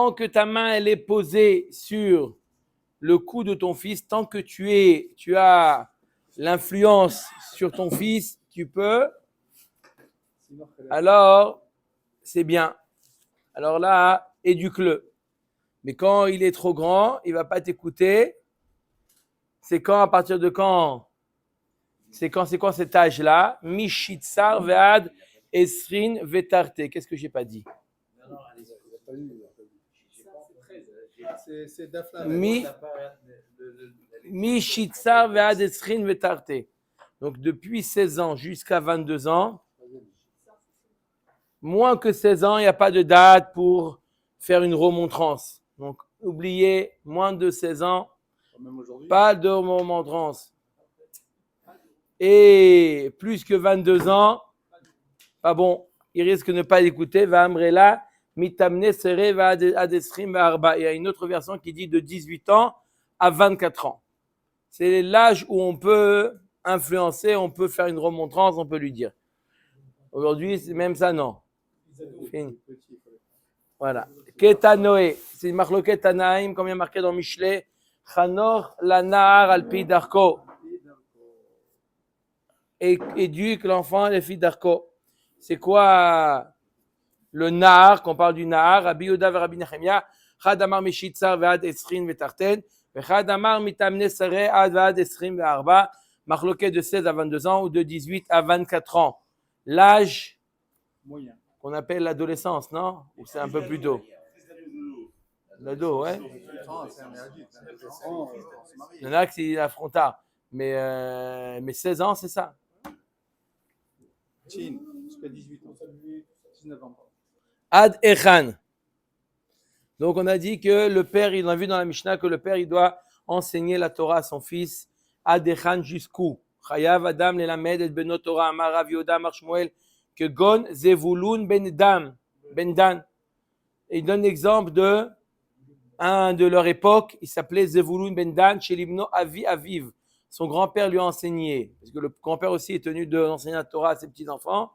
Tant que ta main elle est posée sur le cou de ton fils, tant que tu as l'influence sur ton fils, tu peux, alors c'est bien. Alors là, éduque-le. Mais quand il est trop grand, il va pas t'écouter. C'est quand, à partir de quand? C'est quoi cet âge-là? Mishitsar ve'ad esrin vetarte. Qu'est-ce que j'ai pas dit? C'est Dafna. Mishitsar ve'ad esrin vetarte. Donc depuis 16 ans jusqu'à 22 ans, moins que 16 ans, il n'y a pas de date pour faire une remontrance. Donc oubliez, moins de 16 ans, pas de remontrance. Et plus que 22 ans, pas bon, il risque de ne pas l'écouter. Va amrela, mitamne sere va adesrim va arba. Il y a une autre version qui dit de 18 ans à 24 ans. C'est l'âge où on peut influencer, on peut faire une remontrance, on peut lui dire. Aujourd'hui, c'est même ça, non. Fini. Voilà. Ketanoé, c'est une marloquette Tanaïm, comme il y a marqué dans Michelet. Chanor lanar alpi darko. Éduque l'enfant et les filles d'Arko. C'est quoi le Nahar, qu'on parle du Nahar? Rabbi Yehuda ve Rabbi Nechemia, Chad amar mishitzar ve'ad esrin ve'tarten, ve'chad amar mitamne sare ad ve'ad esrin ve'arba, marloquet de 16 à 22 ans ou de 18 à 24 ans. L'âge moyen qu'on appelle l'adolescence, non? Ou c'est un peu plus tôt? L'ado, ouais. Il y en a qui c'est affrontard. Mais 16 ans, c'est ça. Chin, jusqu'à 18 ans, 19 ans. Ad Echan. Donc on a dit que le père, il a vu dans la Mishnah que le père, il doit enseigner la Torah à son fils. Ad Echan jusqu'où? Chayav Adam lelamed et benot Torah amar Rav Yehuda amar Shmuel que gon zevulun ben Dan. Et il donne l'exemple de un de leur époque, il s'appelait Zevulun ben Dan chez l'Ibno Avi Aviv. Son grand-père lui a enseigné, parce que le grand-père aussi est tenu d'enseigner la Torah à ses petits-enfants.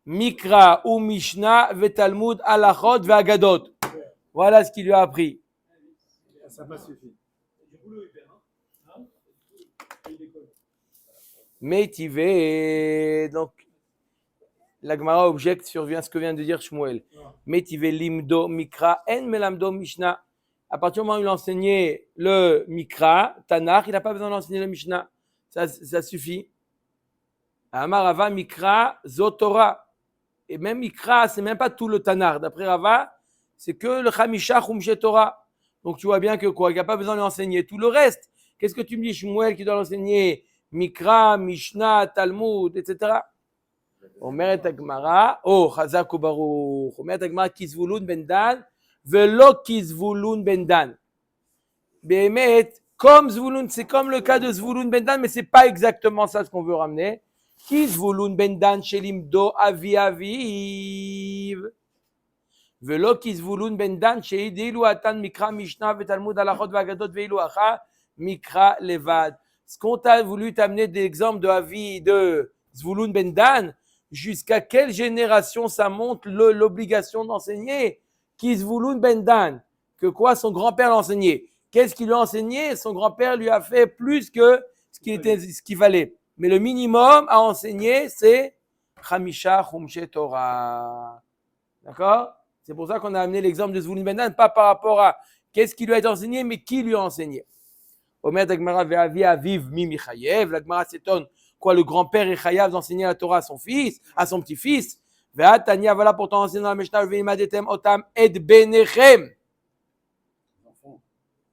Mikra ou Mishnah vetalmud alachot ve'agadot. Voilà ce qu'il lui a appris. Ça n'a pas suffi. Métivé, donc la Gemara objecte sur ce que vient de dire Shmuel. Métivé limdo mikra en melamdo Mishnah. À partir du moment où il enseignait le Mikra, Tanakh, il n'a pas besoin d'enseigner le Mishnah. Ça suffit. Amar Rava Mikra Zotora. Et même Mikra, c'est même pas tout le Tanakh. D'après Rava, c'est que le Chamisha Chumshe Torah. Donc tu vois bien que quoi, il n'y a pas besoin d'enseigner tout le reste. Qu'est-ce que tu me dis, Shmuel, qui doit l'enseigner? Mikra, Mishnah, Talmud, etc. Omer et Agmara, Chazak ou Baruch. Omer et Agmara, Kizvulun ben Dan. Velo Kizvulun ben Dan. Bémet, comme Zvulun, c'est comme le cas de Zvulun ben Dan, mais c'est pas exactement ça ce qu'on veut ramener. Kizvulun ben Dan shelimdo avi aviv. Velo Kizvulun ben Dan sheidilu atan mikra mishnah vetalmud alachot vagadot veilu acha mikra levad. Ce qu'on t'a voulu t'amener des exemples de avi de Zvulun ben Dan, jusqu'à quelle génération ça monte l'obligation d'enseigner? Kizvulun ben Dan, que quoi son grand-père l'a enseigné. Qu'est-ce qu'il lui a enseigné? Son grand-père lui a fait plus que ce qu'il fallait. Mais le minimum à enseigner, c'est Chamisha Chumshe Torah. D'accord? C'est pour ça qu'on a amené l'exemple de Zvulun ben Dan, pas par rapport à qu'est-ce qui lui a été enseigné, mais qui lui a enseigné. Omer d'Agmara ve'avi aviv mi michayev. L'Agmara s'étonne. Quoi, le grand-père est chayav d'enseigner la Torah à son fils, à son petit-fils. Ve'atania, voilà pourtant enseigner dans la Mishnah, ve'imadetem otam et benechem.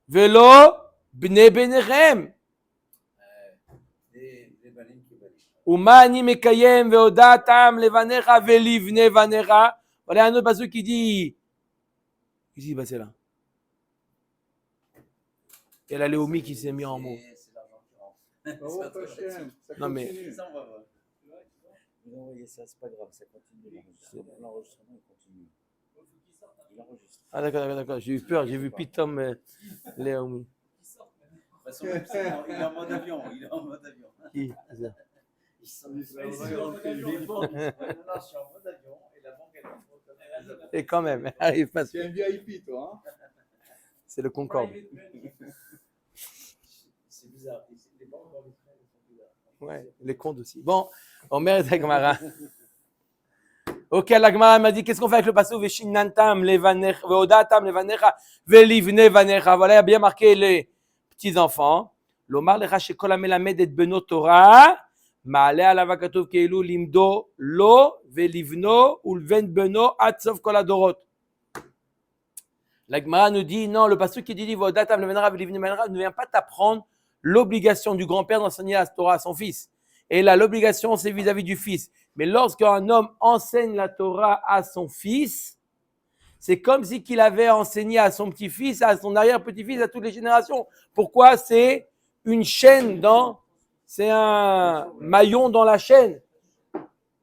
Velo bne benechem. Umani mekayem ve'odatam levanecha ve'livne vanecha. Voilà un autre passage qui dit, ici, bah c'est là. Il y a la Léomi qui s'est mis en mots. Non mais. Vous envoyez ça, c'est pas grave, ça continue. L'enregistrement continue. Il enregistre. Ah d'accord. J'ai eu peur, j'ai vu Pitom Léomi. Il est en mode avion. Qui? Je suis en mode avion. Et Et quand même, elle arrive pas. C'est un VIP, toi. Hein. C'est le Concorde. C'est bizarre. Les banques dans l'Israël sont bizarres. Ouais, les comptes aussi. Bon, Omer et Agmara. Ok, la Gemara m'a dit, qu'est-ce qu'on fait avec le passage Veshinantam levanecha, veodatam levanecha, velivne vanecha. Voilà, il y a bien marqué les petits-enfants. Lomar lecha shekol hamelamed et beno Torah, ma'ale alav hakatuv keilu limdo lo velivno ulven beno ad sof kol hadorot. La Gemara nous dit, non, le passage qui dit veodatam levanecha, velivne vanecha ne vient pas t'apprendre l'obligation du grand-père d'enseigner la Torah à son fils. Et là, l'obligation, c'est vis-à-vis du fils. Mais lorsqu'un homme enseigne la Torah à son fils, c'est comme si qu'il avait enseigné à son petit-fils, à son arrière-petit-fils, à toutes les générations. Pourquoi? C'est une chaîne c'est un maillon dans la chaîne.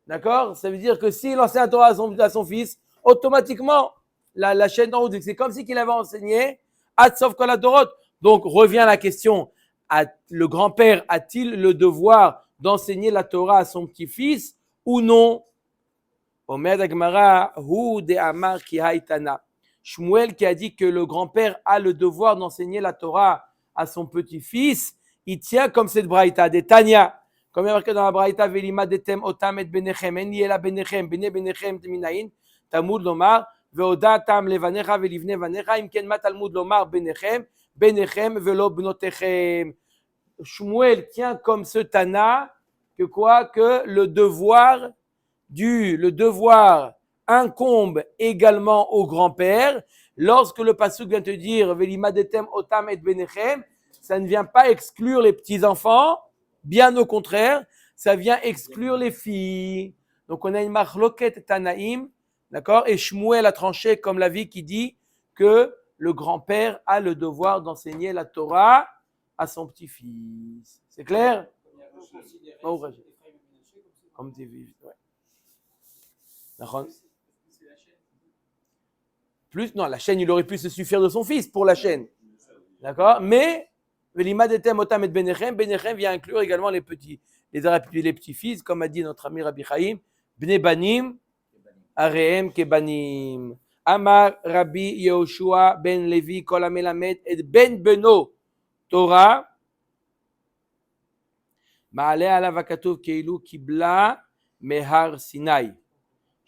D'accord? Ça veut dire que s'il enseigne la Torah à son fils, automatiquement, la chaîne d'en haut, c'est comme si qu'il avait enseigné Ad Sof Kol HaDorot. Donc, revient la question, le grand-père a-t-il le devoir d'enseigner la Torah à son petit-fils ou non? Omer d'Agmara, hu de Amar ki haïtana. Shmuel qui a dit que le grand-père a le devoir d'enseigner la Torah à son petit-fils, il tient comme cette braïta, des Tanya. Comme il y a marqué dans la braïta, Velima detem otam et benechem, en yela benechem, bene benechem teminaïn, Talmud lomar, veodatam levanecha velivne vanecha, imken ma Talmud lomar benechem, velo bnotechem. Shmuel tient comme ce Tana que quoi? Que le devoir incombe également au grand-père. Lorsque le pasuk vient te dire Velima detem otam et benechem, ça ne vient pas exclure les petits-enfants, bien au contraire, ça vient exclure les filles. Donc on a une machloket Tanaïm, d'accord? Et Shmuel a tranché comme l'avis qui dit que le grand-père a le devoir d'enseigner la Torah à son petit-fils. C'est clair? Comme tu vis, ouais. Plus, non, la chaîne, il aurait pu se suffire de son fils pour la chaîne. D'accord? Mais, Velima detem otam et benechem, benechem vient inclure également les petits-fils, comme a dit notre ami Rabbi Chaim, bne banim, arehem kebanim. Amar Rabbi Yehoshua ben Levi, kol hamelamed et ben beno Torah, ma'ale alav hakatuv keilu kibla mehar Sinai.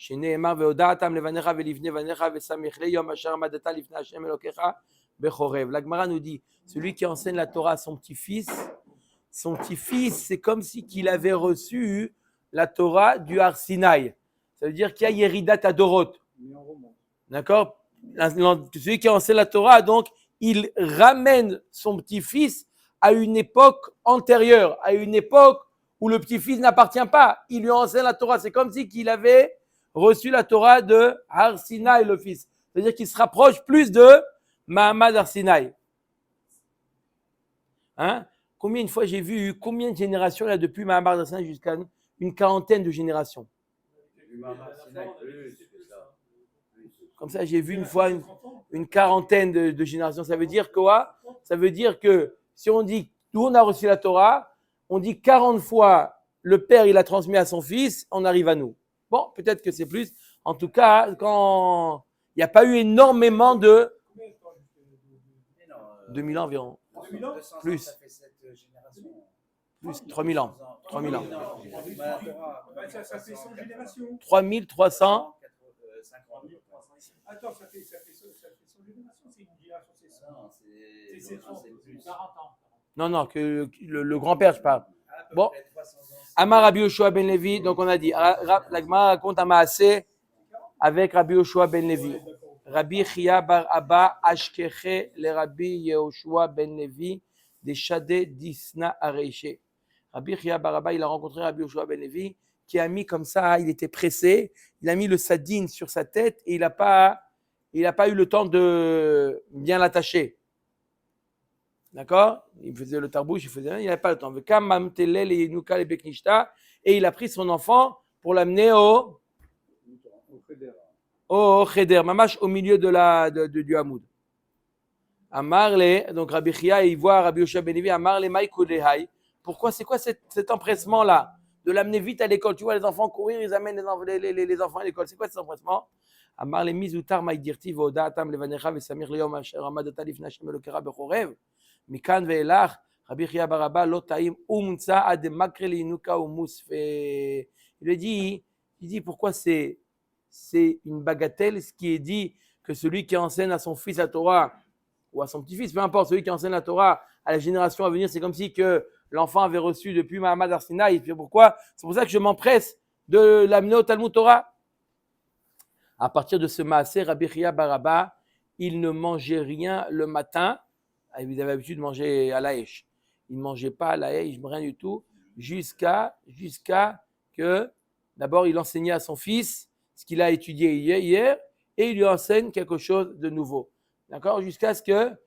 שנאמר והודעתם לבניך ולבני בניך ושמח לי יום אשר עמדת לפני השם אלוקיך בחורב. La Gemara nous dit, celui qui enseigne la Torah à son petit-fils, c'est comme si qu'il avait reçu la Torah du Har Sinaï. Ça veut dire qu'il y a Yeridat Adorot. D'accord? Celui qui enseigne la Torah, donc, il ramène son petit-fils à une époque antérieure, à une époque où le petit-fils n'appartient pas. Il lui enseigne la Torah. C'est comme si qu'il avait reçu la Torah de Har Sinaï, le fils. C'est-à-dire qu'il se rapproche plus de Mahamad Har Sinaï. Hein? Combien de fois j'ai vu, combien de générations là depuis Mahamad Har Sinaï jusqu'à une quarantaine de générations. Comme ça, j'ai vu une fois une quarantaine de générations. Ça veut dire quoi? Ça veut dire que si on dit, nous on a reçu la Torah, on dit 40 fois le père il a transmis à son fils, on arrive à nous. Bon, peut-être que c'est plus. En tout cas, quand il n'y a pas eu énormément de 2000 ans environ. Plus. Plus, 3000 ans. 3000 ans. Ça fait 100 générations. 3300. Attends, ça fait 100 générations. C'est une génération, c'est 40 ans. Non, que le grand-père, je parle. Bon. Amar Rabbi Yoshua ben Levi, donc on a dit, la Gemara raconte un maaseh avec Rabbi Yoshua ben Levi. Rabbi Chia bar Abba ashkeche le Rabbi Yoshua ben Levi de Shadeh Disna Areche. Rabbi Chia bar Abba, il a rencontré Rabbi Yoshua ben Levi qui a mis comme ça, il était pressé, il a mis le sadine sur sa tête et il n'a pas eu le temps de bien l'attacher. D'accord? Il faisait le tarbouche, il n'avait pas le temps. Et il a pris son enfant pour l'amener au Cheder, mamash au milieu du Hamoud. Amarle, donc Rabbi Chia, il voit Rabbi Yoshua ben Levi, Amarle Maïkou Lehai. Pourquoi, c'est quoi cet empressement-là? de l'amener vite à l'école. Tu vois les enfants courir, ils amènent les enfants à l'école. C'est quoi cet empressement? Amar le mizoutar maïdirti vodatam levanecha vesamir leyom asher amadata lifnei Hashem elokera bechorev. Mikan ve'elach Rabbi Chia Baraba lo taim umtsa ad makre linuka umusfe. Il lui dit pourquoi c'est une bagatelle ce qui est dit que celui qui enseigne à son fils la Torah ou à son petit-fils, peu importe, celui qui enseigne la Torah à la génération à venir, c'est comme si que l'enfant avait reçu depuis Mahamad Arsinaï. Pourquoi? C'est pour ça que je m'empresse de l'amener au Talmud Torah. À partir de ce maasé, Rabbi Chia Baraba, il ne mangeait rien le matin. Il avait l'habitude de manger à la hache. Il ne mangeait pas à la hache, rien du tout, jusqu'à que, d'abord, il enseignait à son fils ce qu'il a étudié hier et il lui enseigne quelque chose de nouveau. D'accord? Jusqu'à ce qu'il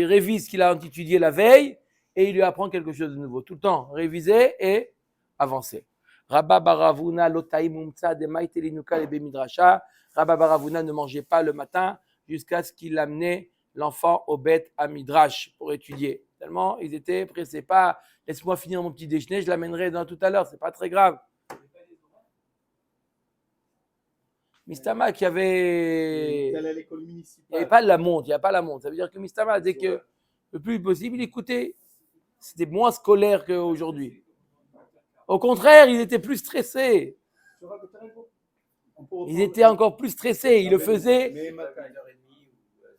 révise ce qu'il a étudié la veille et il lui apprend quelque chose de nouveau. Tout le temps, réviser et avancer. Rabba Baravuna lotaim umtsa de maïtelinuka le bemidrasha. Rabba Baravuna ne mangeait pas le matin jusqu'à ce qu'il amenait l'enfant au Beth à Midrash pour étudier. Tellement ils étaient pressés. Pas, laisse-moi finir mon petit déjeuner, je l'amènerai dans tout à l'heure, c'est pas très grave. Mistama qui avait. Il allait à l'école municipale. Il n'y avait pas la montre, il n'y a pas la montre. Ça veut dire que Mistama, dès que le plus possible, il écoutait. C'était moins scolaire qu'aujourd'hui. Au contraire, ils étaient plus stressés. Ils étaient encore plus stressés. Ils le faisaient.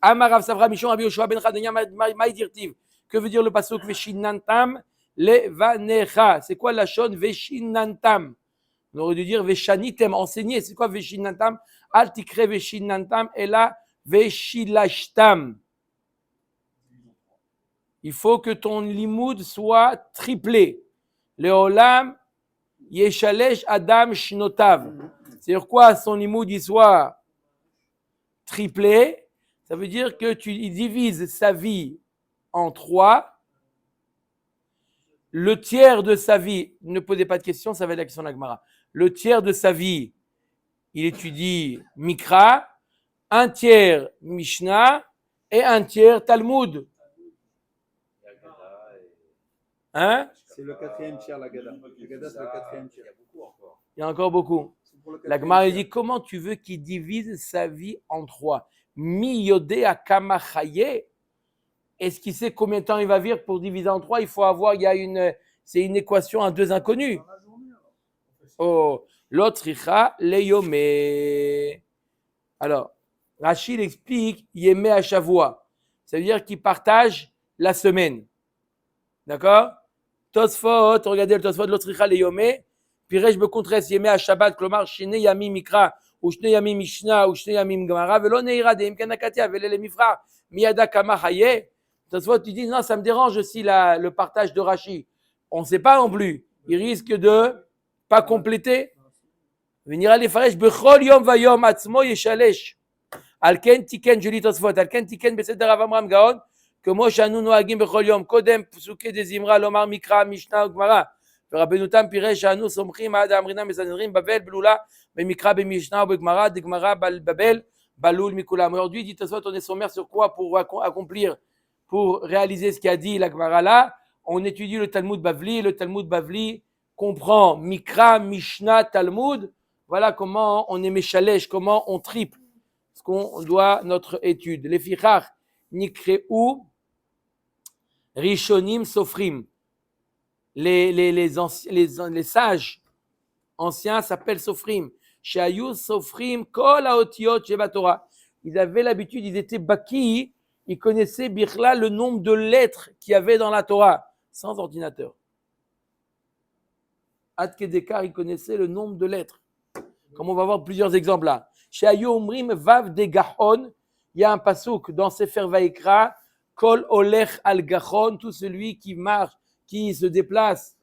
Amarav Savra Mishon Rabbi Yoshua ben Chadania Maïdirtiv. Que veut dire le pasuk Veshinantam levanecha? C'est quoi la shon Veshinantam? On aurait dû dire Veshanitem, enseigner. C'est quoi Veshinantam? Al tikre Veshinantam et là Veshilashtam. Il faut que ton limoud soit triplé. Leolam Yeshalesh Adam Shnotav. C'est-à-dire quoi son limoud il soit triplé? Ça veut dire que il divise sa vie en 3. Le tiers de sa vie, ne posez pas de questions, ça va être la question de la Gemara. Le tiers de sa vie, il étudie Mikra, un tiers Mishnah et un tiers Talmud. Hein? C'est le 4e tiers, la Gada. La Gada, c'est le 4e tiers. Il y a encore beaucoup. La Gemara dit comment tu veux qu'il divise sa vie en 3? Mi yodea kama chaye. Est-ce qu'il sait combien de temps il va vivre pour diviser en 3? Il faut avoir, c'est une équation à 2 inconnus. Oh, l'autre richa leyome. Alors, Rachid explique yeme à Shavua. Ça veut dire qu'il partage la semaine. D'accord? Tosfot, regardez le Tosfot, l'autre richa leyome. Piresh bekontres yeme à Shabbat, klomar shene yami mikra, ou shne yami mishna, ou shne yami gemara, velo neira deim kanakatia, velele mifra, miyada kama haye. Tosfot, tu dis non, ça me dérange aussi le partage de Rashi. On ne sait pas non plus. Il risque de pas compléter. Venir à l'Efaresh, bechol yom vayom atzmo yeshalesh. Alken tiken, je lis Tosfot, alken tiken beseder Avamram Gaon, que moi shanu noagim bechol yom, kodem psuke de zimra, lomar mikra, mishna, gemara. ורבנותם פירש שאנו סומכים עד האמרינם מסנהדרין בבל בלולה במקרא במשנה ובגמרא דגמרא בבל בלול מכולם. Aujourd'hui dit Tosfot, on est sommaire sur quoi pour accomplir, pour réaliser ce qu'a dit la Gemara là? On étudie le Talmud Bavli. Le Talmud Bavli comprend Mikra, Mishnah, Talmud. Voilà comment on est méchalesh, comment on triple ce qu'on doit notre étude. Les fichach nikreu rishonim sofrim. Les sages anciens s'appellent Sofrim. Shayu Sofrim Kol Haotiot Sheba Torah. Ils avaient l'habitude, ils étaient baki, ils connaissaient Bichla le nombre de lettres qu'il y avait dans la Torah, sans ordinateur. Ad Kedekar, ils connaissaient le nombre de lettres. Comme on va voir plusieurs exemples là. Shayu Omrim Vav de Gahon. Il y a un pasouk dans Sefer Vaikra. Kol Olech al Gahon, tout celui qui marche, qui se déplace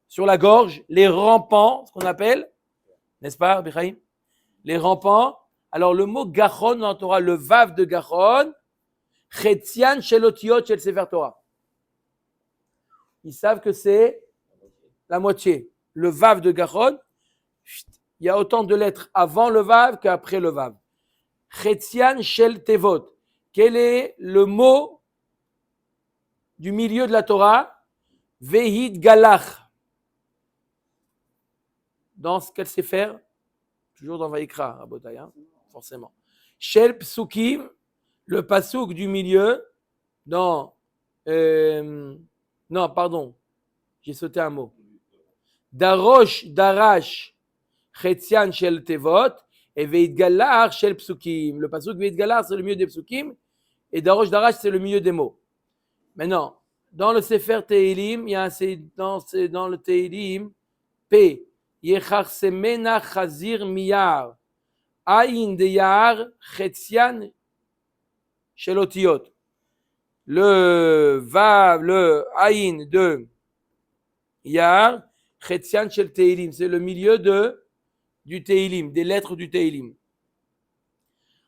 sur la gorge, les rampants, ce qu'on appelle, n'est-ce pas, Bichaïm? Les rampants. Alors, le mot Gachon dans la Torah, le Vav de Gachon, Chetzian Shelotiot Shel Sefer Torah. Ils savent que c'est la moitié. Le Vav de Gachon, il y a autant de lettres avant le Vav qu'après le Vav. Chetzian Shel Tevot. Quel est le mot du milieu de la Torah? Vehid Galach. Dans ce qu'elle sait faire, toujours dans Vaïkra, Rabotai, hein, forcément. Shel Psukim, le pasouk du milieu, dans. Non, pardon, j'ai sauté un mot. Darosh, Darash, Chetzian Shel Tevot, et Veitgalar Shel Psukim. Le pasouk Veitgalar, c'est le milieu des Psukim, et Darosh, Darash, c'est le milieu des mots. Maintenant, dans le Sefer Tehilim, il y a dans le Tehilim, P. Yecharsemena Chazir Miyar. Aïn de Yar Chetzian Shelotiot. Le Vav, le Aïn de Yar Chetzian Shel Tehilim. C'est le milieu du Tehilim, des lettres du Tehilim.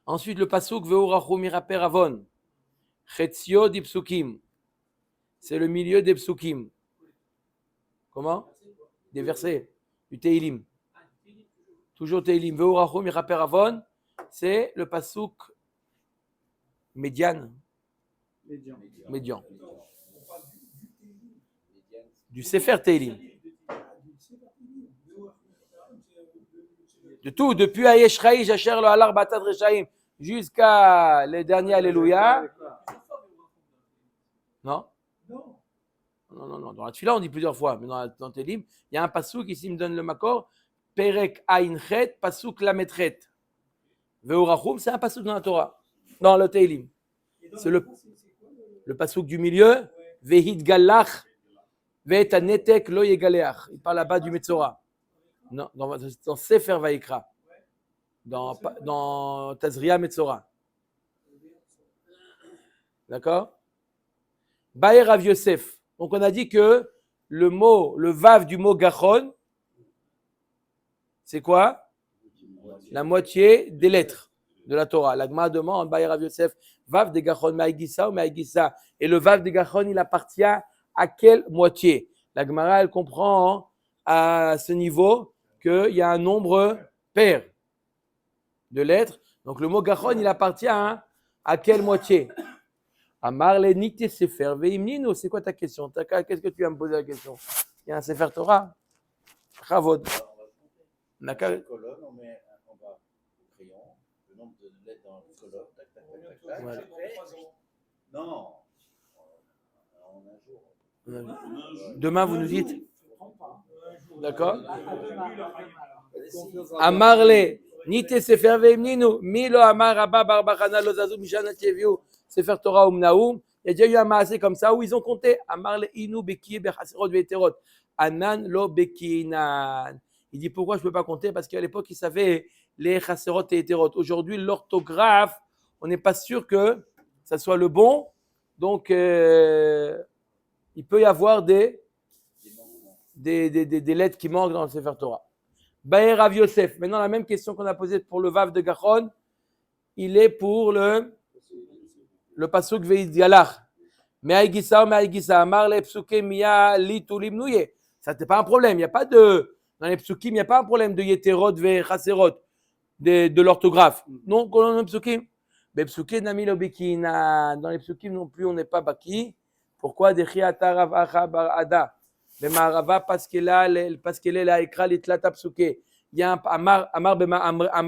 Ensuite, le Pasuk Ve'urachu Miraper Avon. Chetzio di Psukim. C'est le milieu des Psukim. Comment? Des versets du Tehilim. Toujours Tehilim. Ve'urachu Miraper Avon. C'est le Pasuk médian. Médian. Du Sefer Tehilim. De tout, depuis Ayeshraï, Jacher le Halar Batad Reshaim, jusqu'à les derniers Alléluia. Non? Non. Dans la Tfila, on dit plusieurs fois, mais dans Tehilim, il y a un pasouk, ici, il me donne le makor, Perek Ainchet, pasouk Lametchet. Ve'urachum, c'est un pasouk dans la Torah, dans le Tehilim. C'est le pasouk du milieu, Vehid Galach, Ve'et Anetek lo Yegaleach. Il parle là-bas du Metzora. Non, dans Sefer Vaïkra, dans Tazria Metzora. D'accord? Baer Rav Yosef. Donc on a dit que le vav du mot Gachon, c'est quoi? La moitié des lettres de la Torah. La Gemara demande, Baer Rav Yosef, vav de Gachon, Maïgissa ou Maïgissa. Et le vav de Gachon, il appartient à quelle moitié? La Gemara, elle comprend à ce niveau qu'il y a un nombre pair de lettres. Donc le mot Gachon, il appartient à quelle moitié? Amar le nite sefer veimnino. C'est quoi ta question? Qu'est-ce que tu vas me poser la question? Il y a un sefer Torah. Chavod. On va colonne, on va au crayon, le nombre de lettres dans la colonne, tac. Voilà. Non, en un jour. Demain, vous nous dites. D'accord? Amarle, nite sefer veimnino, milo amar rabba barbachana lozazu mishana tieviu, sefer Torah umnaum. Il y a déjà eu un maasé comme ça où ils ont compté. Amarle inu bekie bechaserot veterot. Anan lo bekinan. Il dit pourquoi je ne peux pas compter? Parce qu'à l'époque, ils savaient les chaserot et hétérot. Aujourd'hui, l'orthographe, on n'est pas sûr que ça soit le bon. Donc, il peut y avoir des lettres qui manquent dans le Sefer Torah. Baer Rav Yosef. Maintenant, la même question qu'on a posée pour le Vav de Gachon, il est pour le Pasuk Veidgalach. Me'aigissa ou Me'aigissa. Amar le Psuke Miya Litulim Nouye. Ça, c'est pas un problème. Il n'y a pas dans les Psukim, il n'y a pas un problème de Yeterot ve Chaserot, de l'orthographe. Non, dans les Psukim. Mais Psuke Nami lo Bekina. Dans les Psukim non plus, on n'est pas Baki. Pourquoi? Dechiata Rav Acha Bar Ada. Parce qu'elle est la écra l'itlat psuke. Il y a un amar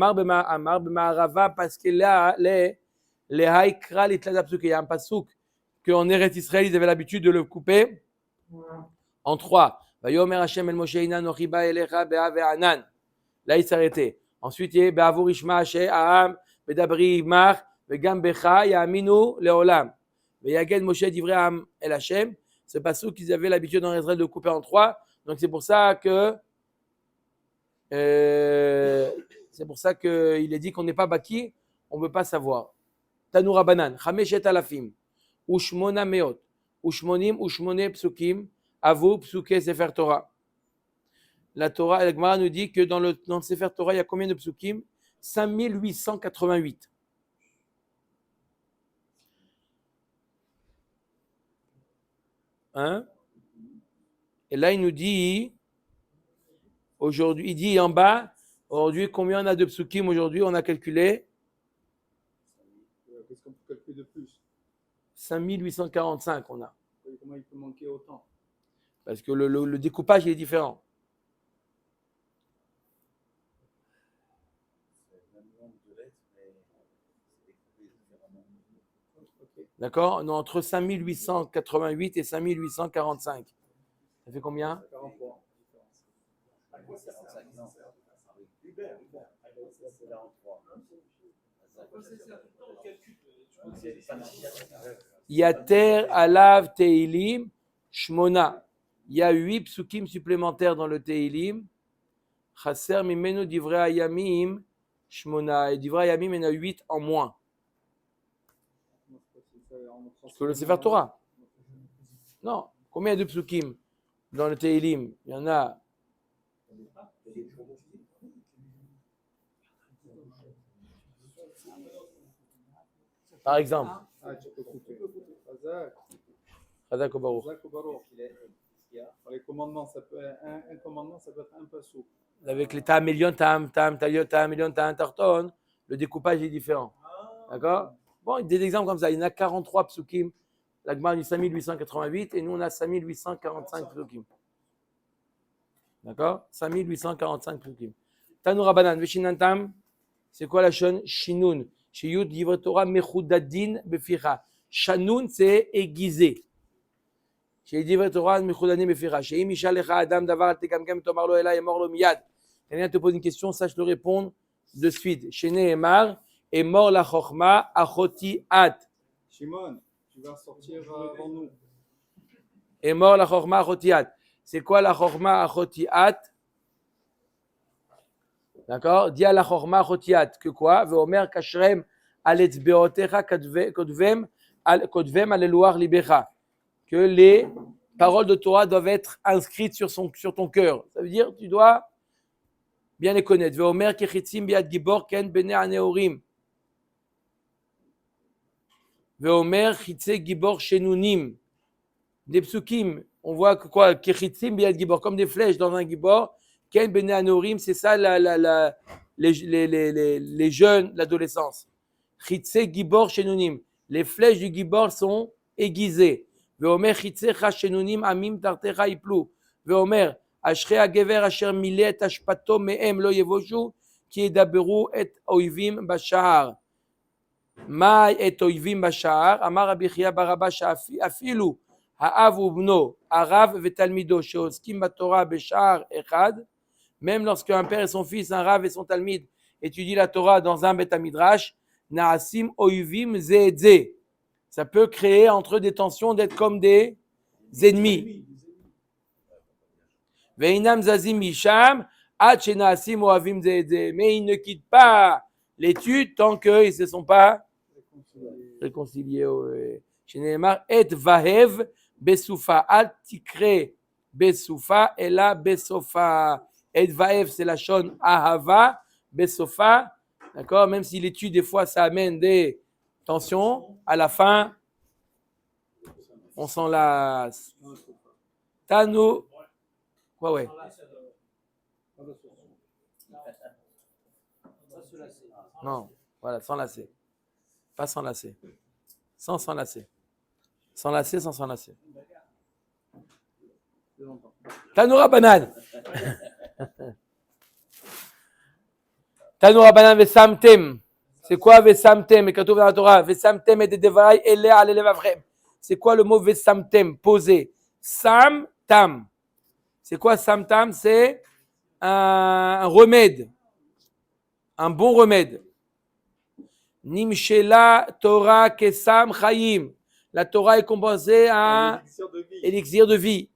b'ma'arava parce qu'elle a les haïkra l'itlat psuke. Il y a un pasuk qu'en Eretz Israël ils avaient l'habitude de le couper en trois. Vayomer Hashem el Moshe ina nochi ba elecha be'a ve'anan. Là il s'arrêtait. Ensuite il y a be'avur ishma she'am bedabri imach ve'gam becha ya'aminu le'olam. Ve'yaged Moshe divrei am el Hashem. Ce passouk qu'ils avaient l'habitude en Israël de couper en trois. Donc c'est pour ça que il est dit qu'on n'est pas baki, on ne peut pas savoir. Tanoura banan, chameshet alafim, ushmona meot, ushmonim ushmone psukim, avu psuke sefer Torah. La Torah, la Gemara nous dit que dans le sefer Torah, il y a combien de psukim? 5888. Hein? Et là, il nous dit, aujourd'hui, il dit en bas, aujourd'hui, combien on a de psukim? Aujourd'hui, on a calculé. Qu'est-ce qu'on peut calculer de plus? 5845, on a. Comment il peut manquer autant? Parce que le découpage, il est différent. D'accord? Non, entre 5888 et 5845. Ça fait combien? 43. Yater, Alav, Teilim, Shmona. Il y a 8 psukim supplémentaires dans le Teilim. Chaser mimenu divrei ayamim, Shmona. Et divrei ayamim, il y en a 8 en moins que le Sefer Torah. Non. Combien il y a de psukim dans le Teilim? Il y en a. Par exemple. Ah, tu peux couper. Razak. Razak Obaruch. Razak ou Baruch. Les commandements, ça peut être un commandement, ça peut être un passou. Avec les ta'amelion, ta'amelion, ta'antarton, le découpage est différent. D'accord? Bon, des exemples comme ça. Il y en a 43 psukim. La Gemara dit 5888 et nous on a 5845 psukim. D'accord? 5845 psukim. Tanoura Banan, Veshinantam, c'est quoi la shon? Shinun. Sheyut Divre Torah Mechudadin Beficha. Shanun, c'est aiguisé. Sheyut Divre Torah Mechudadin Beficha. Sheyim Ishalecha Adam Davar Tekamkem Tomarlo Ela Emorlo Miyad. Quelqu'un te pose une question, sache le répondre de suite. Shene Emar, Emor la Chochma, Achoti At. Shimon, tu vas sortir avant nous. Emor la Chochma, Achoti At. C'est quoi la Chochma, Achoti At? D'accord? Dis à la Chochma, Achoti At. Que quoi? Veomer Kashrem Aletzbeotecha Kodvem Aleluar Libecha. Que les paroles de Torah doivent être inscrites sur ton cœur. Ça veut dire, tu dois bien les connaître. Veomer Kechitzim Biad Gibor Ken Bene Aneorim. Veomer Chitze Gibor Shenunim. Des psukim, on voit que quoi? Kechitzim Biad Gibor, comme des flèches dans un Gibor. Ken Bene Aneorim, c'est ça les jeunes, l'adolescence. Chitze Gibor Shenunim. Les flèches du Gibor sont aiguisées. Veomer Chitzecha Shenunim Amim Tartecha Iplu. Veomer Ashrei HaGever Asher Mileh Et Ashpato Mehem Lo Yevoshu Ki Yedaberu Et Oivim Bashar. Ma Et Oivim Bashar. Amar Rabbi Chia bar Abba Afilu Ha'av Ubno Arav Vetalmido Sheoskim Batorah Beshar Echad. Même lorsqu'un père et son fils, un Rav et son Talmid étudient la Torah dans un Bet Midrash, Naasim Oivim Zeedze. Ça peut créer entre eux des tensions d'être comme des ennemis. Veinam Zazim Misham, Naasim Oavim Zeedze. Mais ils ne quittent pas l'étude tant qu'ils ne se sont pas réconciliés. Sheneemar Et Vahev Besoufa. Al Tikre Besoufa Ela Besofa. Et Vaev, c'est la shon Ahava, Besofa. D'accord? Même si l'étude, des fois, ça amène des tensions, à la fin, on s'en lasse. Tanu. Quoi, ouais? Non, voilà, s'enlacer. Pas s'enlacer. Sans s'enlacer. S'enlacer sans s'enlacer. Tanoura Banan. Tanoura Banan Vesamtem. C'est quoi Vesamtem? Et quand on va dans la Torah, Vesamtem et des Devarai Ele Alelev Avrem. C'est quoi le mot Vesamtem? Posé. Sam-tam. C'est quoi Sam-tam? C'est un remède. Un bon remède. Nimshela Torah Kesam Chayim. La Torah est composée à un élixir de vie.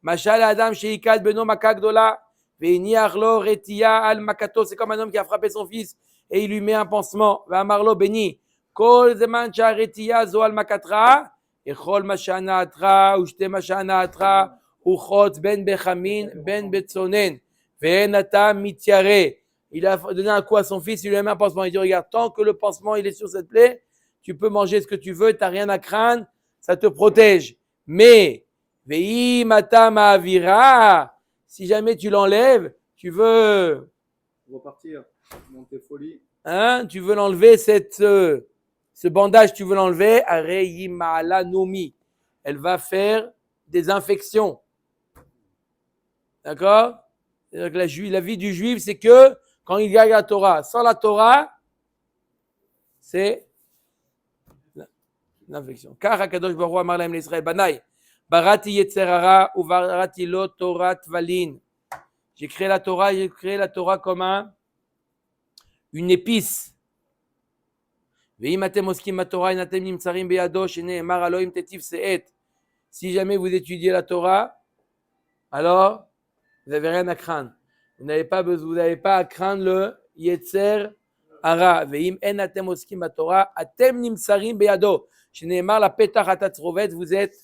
Machal Adam Sheikad Beno Makagdola. Veiniarlo Retia Al Makato. C'est comme un homme qui a frappé son fils et il lui met un pansement. Vamarlo Beni. Kol Zeman Retia Zo Al Makatra. Echol Mashana Atra. Ushte Mashana Atra. Uchot Ben Bechamin Ben Betsonen. Venata Mitiare. Il a donné un coup à son fils, il lui a mis un pansement. Il dit, regarde, tant que le pansement il est sur cette plaie, tu peux manger ce que tu veux, tu n'as rien à craindre, ça te protège. Mais, Vei Mata Ma'avira, si jamais tu l'enlèves, tu veux Repartir, monter folie. Hein, tu veux l'enlever, ce bandage, tu veux l'enlever, Arei Ma'ala Nomi. Elle va faire des infections. D'accord? C'est-à-dire que la vie du juif, c'est que quand il gagne la Torah, sans la Torah, c'est l'infection. Car Hakadosh Baruch Hu amar lahem l'Israël Banaï, barati yetzer hara ou barati lo Torah tvalin. J'ai créé la Torah comme une épice. Si jamais vous étudiez la Torah, alors vous n'avez rien à craindre. Vous n'avez pas à craindre le Yetzer Hara. Ve'im en atem oskim b'Torah, atem nimsarim beyado. Shneimar la petach hatatzrovet, vous êtes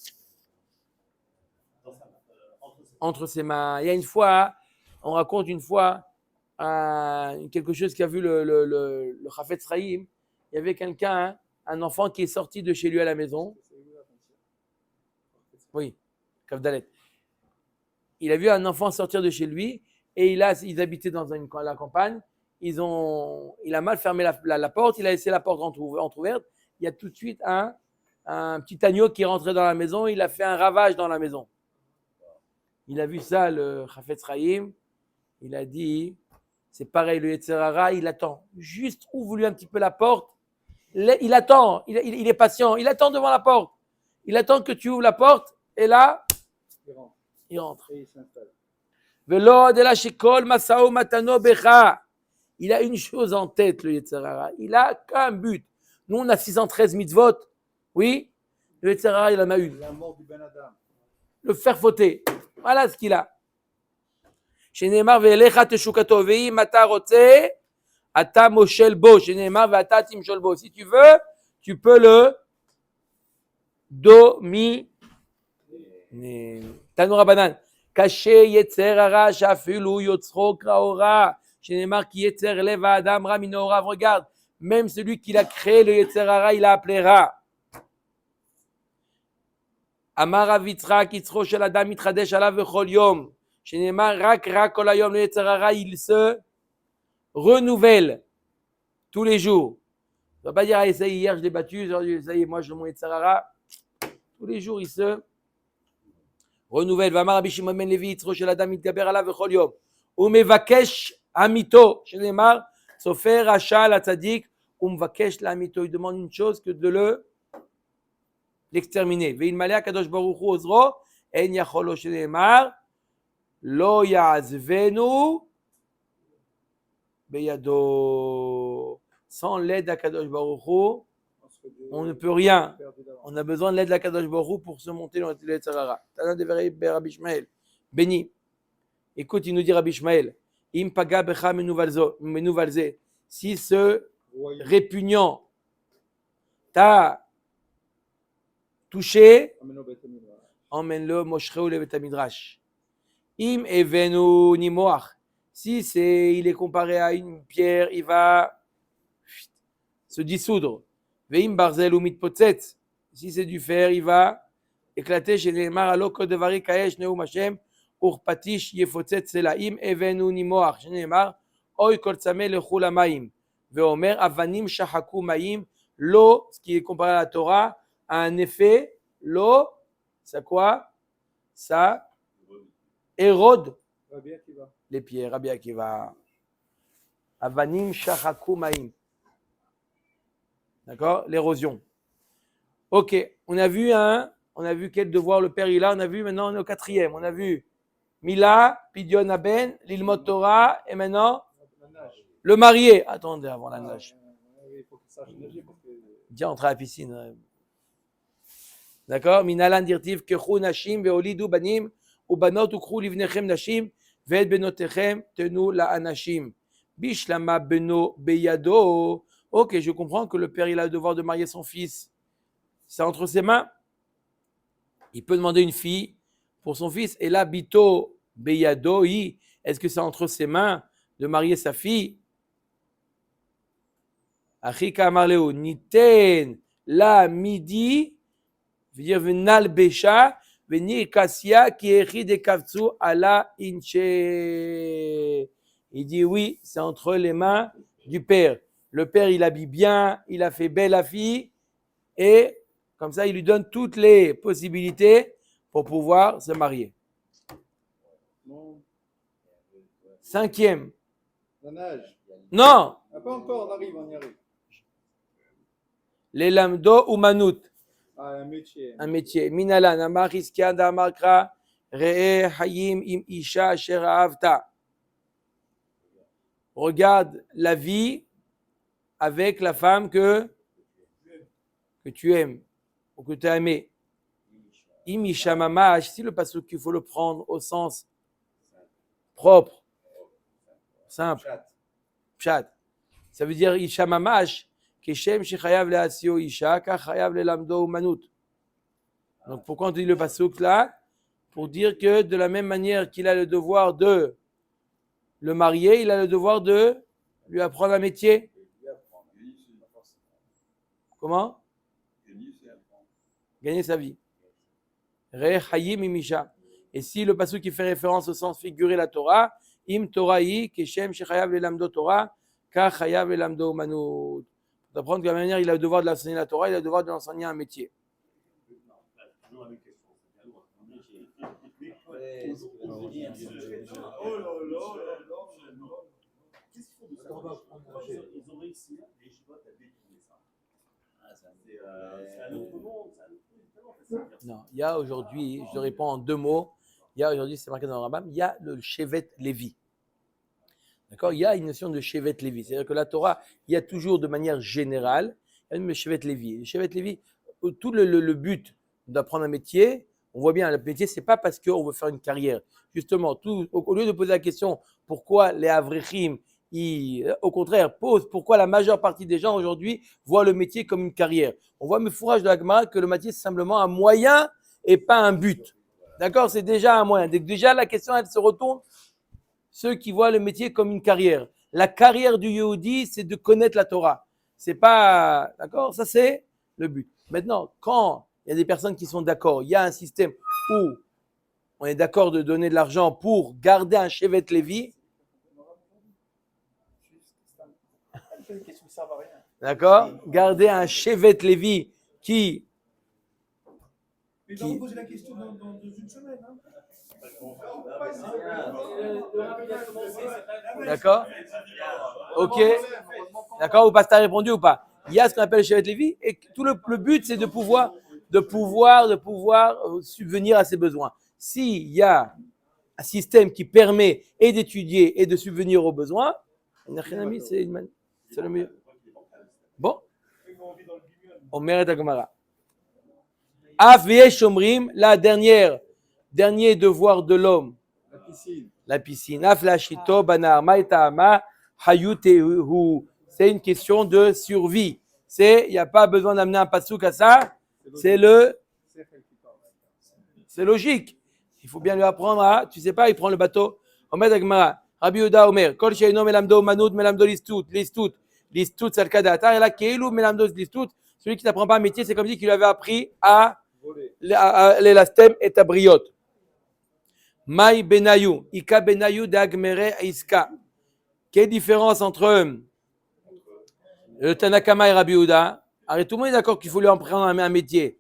entre ses mains. Il y a une fois, on raconte une fois quelque chose qu'a vu le Chafetz Chaim. Il y avait quelqu'un, un enfant qui est sorti de chez lui à la maison. Oui, Kavdalet. Il a vu un enfant sortir de chez lui et ils habitaient dans la campagne. Il a mal fermé la porte, il a laissé la porte entrouverte. Il y a tout de suite un petit agneau qui est rentré dans la maison, il a fait un ravage dans la maison. Il a vu ça, le Chafetz Chaim. Il a dit, c'est pareil, le Yetzer Hara, il attend. Juste ouvre-lui un petit peu la porte. Il attend, il est patient, il attend devant la porte. Il attend que tu ouvres la porte et là, il rentre. Et il s'installe. Il a une chose en tête, le Yetzer Hara. Il a qu'un but. Nous, on a 613 mitzvot. Oui, le Yetzer Hara, il en a une. La mort du Ben Adam. Le faire fauter. Voilà ce qu'il a. שנאמר ואליך תשוקתו ואם אתה רוצה אתה מושל בו שנאמר ואתה תמשול בו. Si tu veux, tu peux le dominer. תנו רבנן קשה יצר הרע שאפילו יוצרו כרעורה שנאמר כי יצר לב האדם רע מנעוריו. Regarde, même celui qui l'a créé le יצר הרע il l'a appelé רע. אמר רב יצחק יצרו של אדם מתחדש עליו בכל יום שנאמר רק כל היום ליצר הרע il se renouvelle tous les jours. On ne va pas dire ça y est, hier je l'ai battu, ça y est, moi je mon יצר הרע. Tous les jours il se renouvelle. ואמר רבי שמעון בן לוי יצרו של אדם מתגבר עליו בכל יום ומבקש עמיתו שנאמר צופה רשע לצדיק ומבקש לעמיתו. Il demande une chose que de l'exterminer. ואלמלא הקדוש ברוך הוא עוזרו אין יכול לו שנאמר לא יעזבנו בידו. Sans l'aide d'Akadosh Baruch Hu, on ne peut rien. On a besoin de l'aide d'Akadosh Baruch Hu pour se monter dans le Yetzer Hara. Tana de Rabbi Ishmael. Béni. Écoute, il nous dit Rabbi Ishmael. Im paga becha menuvalze. Si ce répugnant t'a touché, emmène-le Moshreu le Bet Midrash. Im evenu nimoach. Si il est comparé à une pierre, il va se dissoudre. Veim barzel ou mitpotzetz. Si c'est du fer, il va éclater. Chez les maraloko de vari kaesh neum Hashem urpatish yefotzetz selaim evenu nimoach. Chez les mar oy kol tzameh lechul hamayim. Veomer avanim shahaku mayim. L'eau, ce qui est comparé à la Torah, a un effet. L'eau, ça quoi? Ça érode les pierres. Rabbi Akiva. Avanim shachaku maim. D'accord? L'érosion. Ok. On a vu quel devoir le père il a. On a vu maintenant, on est au 4e. On a vu Mila, Pidyon Aben, l'Ilmot Torah, et maintenant le marié. Attendez avant la nage. Viens entrer à la piscine. D'accord? Minalan dirtiv kechu nashim veolidu banim ubanot ukru livnechem nashim ve'et benotechem tenu la'anashim bishlama beno beyado. Ok, je comprends que le père il a le devoir de marier son fils. C'est entre ses mains. Il peut demander une fille pour son fils. Et là, bito beyado, est-ce que c'est entre ses mains de marier sa fille? Achika amarleu niten la midi. Veut dire venal besha venir kassia qui écrit des kavtsu ala inche. Il dit oui, c'est entre les mains du père. Le père il habille bien, il a fait belle la fille et comme ça il lui donne toutes les possibilités pour pouvoir se marier. 5e. La nage. Non. Ah, pas encore, on y arrive. Les lamdo ou manout. Ah, un métier. Un métier. Minalan, amar iskia damar kra, re'e hayim im isha asher ahavta. Regarde la vie avec la femme que tu aimes ou que tu as aimée. Im isha mamash, si le pasuk, il faut le prendre au sens propre, simple, pshat. Ça veut dire isha mamash, keshem shechayav le'asio isha, kach chayav le'lamdo umanut. Donc pourquoi on dit le pasuk là? Pour dire que de la même manière qu'il a le devoir de le marier, il a le devoir de lui apprendre un métier. Comment? Gagner sa vie. Re hayim imisha. Et si le pasuk qui fait référence au sens figuré la Torah, im Torahi keshem shechayav le'lamdo Torah, ka chayav le'lamdo umanut. Pour apprendre de la même manière il a le devoir de l'enseigner la Torah, il a le devoir de l'enseigner un métier. Ils ont réussi, les Yeshivot, à détourner ça. C'est un autre monde, c'est un autre monde. Non, il y a aujourd'hui, je réponds en 2 mots, il y a aujourd'hui, c'est marqué dans le Rambam, il y a le Shevet Lévi. D'accord? Il y a une notion de Shevet Lévi. C'est-à-dire que la Torah, il y a toujours de manière générale, il y a le Shevet Lévi. Le Shevet Lévi, tout le but d'apprendre un métier, on voit bien, le métier, c'est pas parce qu'on veut faire une carrière. Justement, au lieu de poser la question pourquoi les Avrechim, au contraire, pose pourquoi la majeure partie des gens aujourd'hui voient le métier comme une carrière. On voit mes fourrages de la Gemara que le métier, c'est simplement un moyen et pas un but. D'accord? C'est déjà un moyen. Donc déjà, la question, elle se retourne. Ceux qui voient le métier comme une carrière. La carrière du Yehudi, c'est de connaître la Torah. C'est pas, d'accord? Ça, c'est le but. Maintenant, quand il y a des personnes qui sont d'accord, il y a un système où on est d'accord de donner de l'argent pour garder un Shevet Lévi. D'accord? Garder un Shevet Lévi qui. Mais on va poser la question dans une semaine. Hein. D'accord? Ok. D'accord? Ou pas, t'as répondu ou pas? Il y a ce qu'on appelle le Shevet Lévi et tout le but, c'est de pouvoir subvenir à ses besoins. S'il y a un système qui permet et d'étudier et de subvenir aux besoins, c'est le mieux. Bon. Omer et Gemara. Af v'yesh omrim, dernier devoir de l'homme. La piscine. Af lashito banar ma'itama hayutehu. C'est une question de survie. Il n'y a pas besoin d'amener un pasouk à ça. C'est logique. Il faut bien lui apprendre à, tu sais pas, il prend le bateau. Omer et Gemara. Rabbi Yehuda Omer. Kol she'eino melamdo manut melamdo listut salkada atar. Et là, keilu melamdo listut. Celui qui n'apprend pas un métier, c'est comme si qu'il lui avait appris à l'élastem et à briot. Maï benayu, ika benayu d'agmere iska. Quelle différence entre le Tanakama et Rabbi Yehuda? Arrête, tout le monde est d'accord qu'il faut lui apprendre un métier.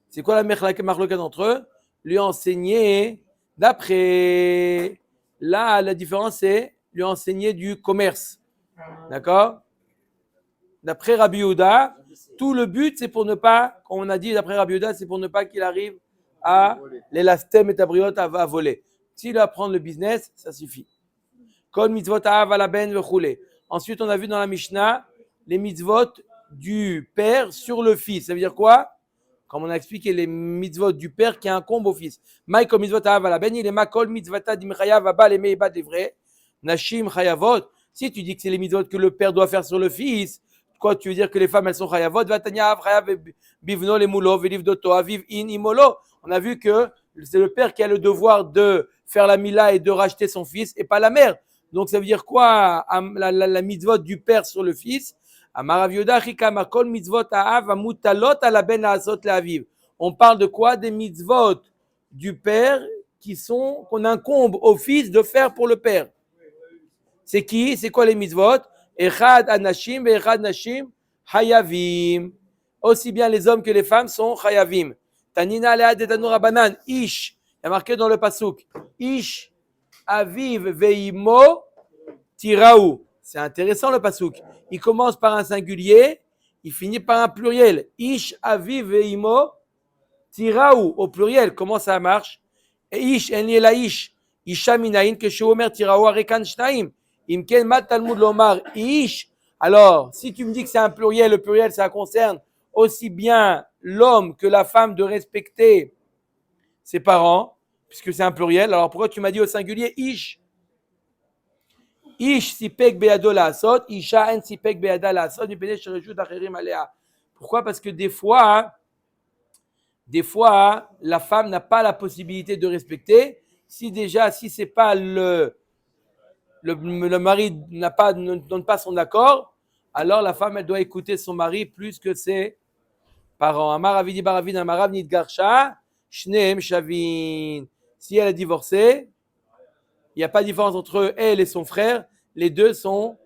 C'est quoi la marloquette entre eux? Lui enseigner, d'après, là, la différence, c'est lui enseigner du commerce. D'accord? D'après Rabbi Yehuda, tout le but, c'est pour ne pas, comme on a dit d'après Rabbi Yehuda, c'est pour ne pas qu'il arrive à l'élastem et à briote à voler. S'il doit apprendre le business, ça suffit. Kol mitzvot ha'av ala ben v'choulé. Ensuite, on a vu dans la Mishnah les mitzvot du père sur le fils. Ça veut dire quoi? Comme on a expliqué, les mitzvot du père qui incombent au fils. Maï kol mitzvot ha'av ala ben, il est ma kol mitzvata dim chayav abal et meibat livre. Nashim chayavot. Si tu dis que c'est les mitzvot que le père doit faire sur le fils, quoi, tu veux dire que les femmes, elles sont chayavot, vatanya av chayav bivno le mulo, veliv doto aviv in imolo. On a vu que c'est le père qui a le devoir de faire la mila et de racheter son fils et pas la mère. Donc ça veut dire quoi la mitzvot du père sur le fils? On parle de quoi? Des mitzvot du père qu'on incombe au fils de faire pour le père. C'est qui? C'est quoi les mitzvot? Echad anashim et echad nashim hayavim. Aussi bien les hommes que les femmes sont hayavim. Tanina lead et tanur abanan. Ish. Il y a marqué dans le pasuk. Ish aviv veimo tiraou. C'est intéressant le pasuk. Il commence par un singulier. il finit par un pluriel. Ish aviv ve'imo tiraou, au pluriel. Comment ça marche? Et ish, en la ish, isha minayin, que sheomer tiraou arekan shnaim. Imken mat talmud lomar ish. Alors, si tu me dis que c'est un pluriel, le pluriel, ça concerne aussi bien l'homme que la femme de respecter ses parents, puisque c'est un pluriel. Alors, pourquoi tu m'as dit au singulier ish? Ish sipek beado la asot, isha en sipek beada la asot, mipene shereshut acherim alea. Pourquoi? Parce que des fois, la femme n'a pas la possibilité de respecter. Si c'est pas le mari ne donne pas son accord, alors la femme, elle doit écouter son mari plus que ses parents. Amar avidi baravin amarav nidgarsha, shneem shavin. Si elle a divorcé, il n'y a pas de différence entre elle et son frère. Les deux sont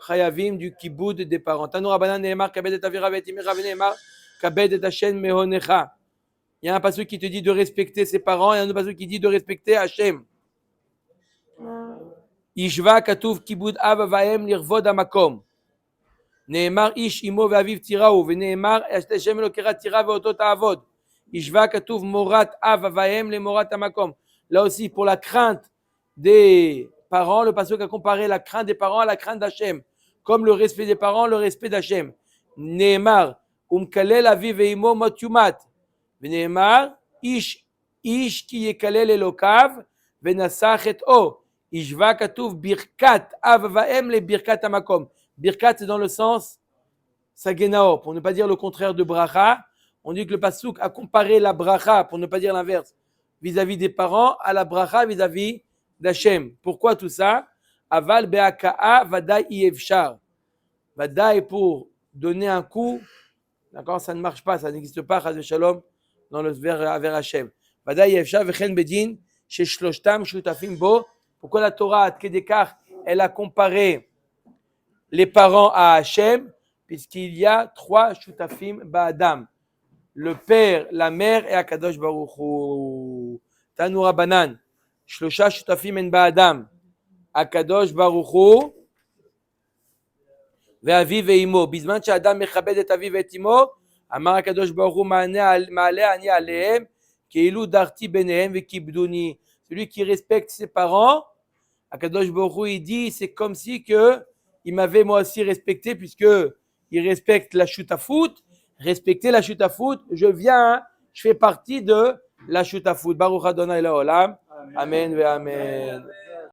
chayavim du kiboud des parents. Tanu Rabbanan neemar kabed et avira ve'etimira ve'neemar kabed et Hashem mehonecha. Il y a un passage qui te dit de respecter ses parents et un autre passage qui dit de respecter Hashem. Ishva katuv kibud av vaem lirvod amakom. Neemar ish imo ve'aviv tirao ve'neemar Hashem elokera tira ve'otot avod. Ishva katuv morat av vaem le morat amakom. Là aussi pour la crainte des parents, le passage a comparé la crainte des parents à la crainte d'Hachem. Comme le respect des parents, le respect d'Hachem. Neemar umkalel aviv ve'imo mot yumat. Ve'neemar ish ki yekalel elokav ve'nasach et o. Ishva katuv birkat av vaem le birkat amakom. Birkat, c'est dans le sens sagenao, pour ne pas dire le contraire de bracha. On dit que le pasuk a comparé la bracha, pour ne pas dire l'inverse, vis-à-vis des parents, à la bracha vis-à-vis d'Hachem. Pourquoi tout ça? Aval be'aka'a vadai yevshar. Vadai pour donner un coup, d'accord, ça ne marche pas, ça n'existe pas, chas v'shalom, dans le vers Hachem. Vadai yevshar v'chen bedin, chez shloshtam shutafim bo. Pourquoi la Torah, Kedekar, elle a comparé les parents à Hachem? Puisqu'il y a 3 shutafim ba'adam. Le père, la mère et Akadosh Baruch Hu. Tanu Rabbanan. Shlosha shutafim en ba'adam. Akadosh Baruch Hu. Ve'aviv ve'imo. Bizman she'adam mechabed et aviv et imo. Amar Akadosh Baruch Hu ma'aleh ani alehem. Keilu darti benehem ve'kibduni. Celui qui respecte ses parents, Akadosh Baruch Hu, il dit, c'est comme si que il m'avait moi aussi respecté, puisque il respecte la shutafout. Respecter la shutafout, je fais partie de la shutafout. Baruch Adonai Laolam. Amen ve amen.